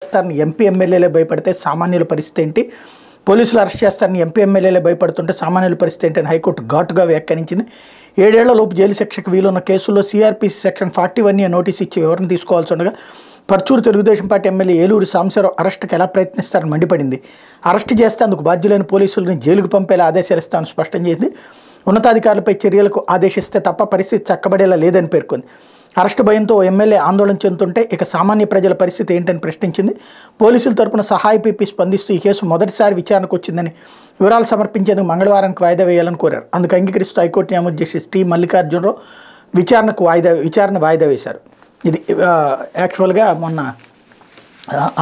చేస్తారని ఎంపీ ఎమ్మెల్యేలే భయపడితే సామాన్యుల పరిస్థితి ఏంటి? పోలీసులు అరెస్ట్ చేస్తారని ఎంపీ ఎమ్మెల్యేలే భయపడుతుంటే సామాన్యుల పరిస్థితి ఏంటని హైకోర్టు ఘాటుగా వ్యాఖ్యానించింది. 7 ఏళ్లలోపు జైలు శిక్షకు వీలున్న కేసుల్లో సిఆర్పిసి సెక్షన్ 41A నోటీస్ ఇచ్చి వివరణ తీసుకోవాల్సి ఉండగా పర్చూరు తెలుగుదేశం పార్టీ ఎమ్మెల్యే ఏలూరు సాంబశివరావు అరెస్టుకు ఎలా ప్రయత్నిస్తారని మండిపడింది. అరెస్టు చేస్తే అందుకు బాధ్యులైన పోలీసులను జైలుకు పంపేలా ఆదేశాలు ఇస్తామని స్పష్టం చేసింది. ఉన్నతాధికారులపై చర్యలకు ఆదేశిస్తే తప్ప పరిస్థితి చక్కబడేలా లేదని పేర్కొంది. అరెస్టు భయంతో ఎమ్మెల్యే ఆందోళన చెందుతుంటే ఇక సామాన్య ప్రజల పరిస్థితి ఏంటని ప్రశ్నించింది. పోలీసుల తరపున సహాయ పీపీ స్పందిస్తూ ఈ కేసు మొదటిసారి విచారణకు వచ్చిందని వివరాలు సమర్పించేందుకు మంగళవారానికి వాయిదా వేయాలని కోరారు. అందుకు అంగీకరిస్తూ హైకోర్టు న్యాయమూర్తి జస్టిస్ టి మల్లికార్జునరావు విచారణ వాయిదా వేశారు. ఇది యాక్చువల్గా మొన్న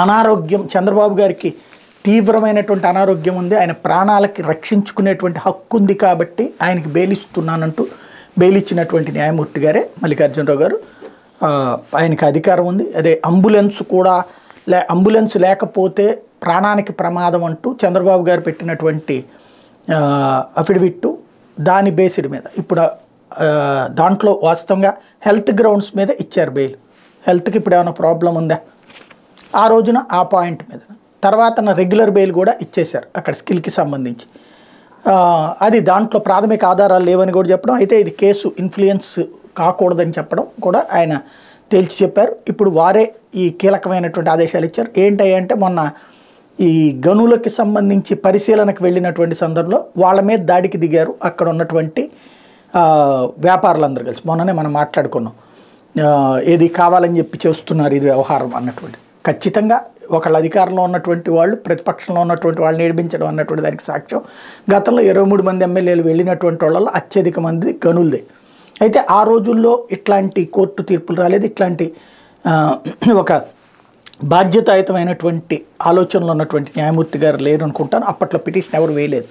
అనారోగ్యం చంద్రబాబు గారికి తీవ్రమైనటువంటి అనారోగ్యం ఉంది, ఆయన ప్రాణాలకి రక్షించుకునేటువంటి హక్కు ఉంది కాబట్టి ఆయనకి బెయిల్ ఇస్తున్నానంటూ బెయిల్ ఇచ్చినటువంటి న్యాయమూర్తి గారే మల్లికార్జునరావు గారు. ఆయనకి అధికారం ఉంది. అదే అంబులెన్స్ లేకపోతే ప్రాణానికి ప్రమాదం అంటూ చంద్రబాబు గారు పెట్టినటువంటి అఫిడవిట్ దాని బేసిడ్ మీద ఇప్పుడు దాంట్లో వాస్తవంగా హెల్త్ గ్రౌండ్స్ మీద ఇచ్చారు బెయిల్. హెల్త్కి ఇప్పుడు ఏమైనా ప్రాబ్లం ఉందా ఆ రోజున ఆ పాయింట్ మీద, తర్వాత రెగ్యులర్ బెయిల్ కూడా ఇచ్చేశారు అక్కడ స్కిల్కి సంబంధించి. అది దాంట్లో ప్రాథమిక ఆధారాలు లేవని కూడా చెప్పడం, అయితే ఇది కేసు ఇన్ఫ్లుయెన్స్ కాకూడదని చెప్పడం కూడా ఆయన తేల్చి చెప్పారు. ఇప్పుడు వారే ఈ కీలకమైనటువంటి ఆదేశాలు ఇచ్చారు. ఏంటంటే మొన్న ఈ గనులకి సంబంధించి పరిశీలనకు వెళ్ళినటువంటి సందర్భంలో వాళ్ళ మీద దాడికి దిగారు అక్కడ ఉన్నటువంటి వ్యాపారులందరూ కలిసి. మొన్ననే మనం మాట్లాడుకున్నాం, ఏది కావాలని చెప్పి చేస్తున్నారు ఇది వ్యవహారం అన్నటువంటి. ఖచ్చితంగా ఒకళ్ళ అధికారంలో ఉన్నటువంటి వాళ్ళు ప్రతిపక్షంలో ఉన్నటువంటి వాళ్ళని ఏడిపించడం అన్నటువంటి దానికి సాక్ష్యం గతంలో 23 మంది ఎమ్మెల్యేలు వెళ్ళినటువంటి వాళ్ళలో అత్యధిక మంది గనులదే. అయితే ఆ రోజుల్లో ఇట్లాంటి కోర్టు తీర్పులు రాలేదు, ఇట్లాంటి ఒక బాధ్యతాయుతమైనటువంటి ఆలోచనలు ఉన్నటువంటి న్యాయమూర్తి గారు లేరు అనుకుంటాను. అప్పట్లో పిటిషన్ ఎవరు వేయలేదు.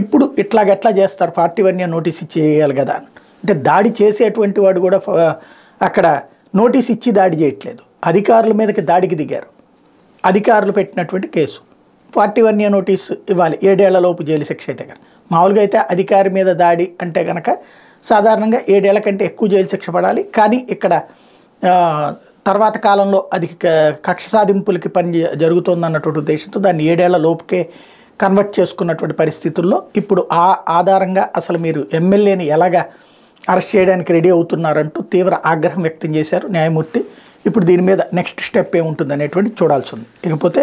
ఇప్పుడు ఎట్లా చేస్తారు, 41A నోటీస్ ఇచ్చి చేయాలి కదా అంటే దాడి చేసేటువంటి వాడు కూడా అక్కడ నోటీస్ ఇచ్చి దాడి చేయట్లేదు, అధికారుల మీదకి దాడికి దిగారు. అధికారులు పెట్టినటువంటి కేసు 41A నోటీస్ ఇవ్వాలి, 7 ఏళ్లలోపు జైలు శిక్ష అయితే కనుక. మామూలుగా అయితే అధికారి మీద దాడి అంటే కనుక సాధారణంగా 7 ఏళ్ల కంటే ఎక్కువ జైలు శిక్ష పడాలి. కానీ ఇక్కడ తర్వాత కాలంలో అది కక్ష సాధింపులకి జరుగుతుందన్నటువంటి ఉద్దేశంతో దాన్ని 7 ఏళ్ల లోపుకే కన్వర్ట్ చేసుకున్నటువంటి పరిస్థితుల్లో ఇప్పుడు ఆ ఆధారంగా అసలు మీరు ఎమ్మెల్యేని ఎలాగా అరెస్ట్ చేయడానికి రెడీ అవుతున్నారంటూ తీవ్ర ఆగ్రహం వ్యక్తం చేశారు న్యాయమూర్తి. ఇప్పుడు దీని మీద నెక్స్ట్ స్టెప్ ఏముంటుంది అనేటువంటి చూడాల్సి ఉంది. ఇకపోతే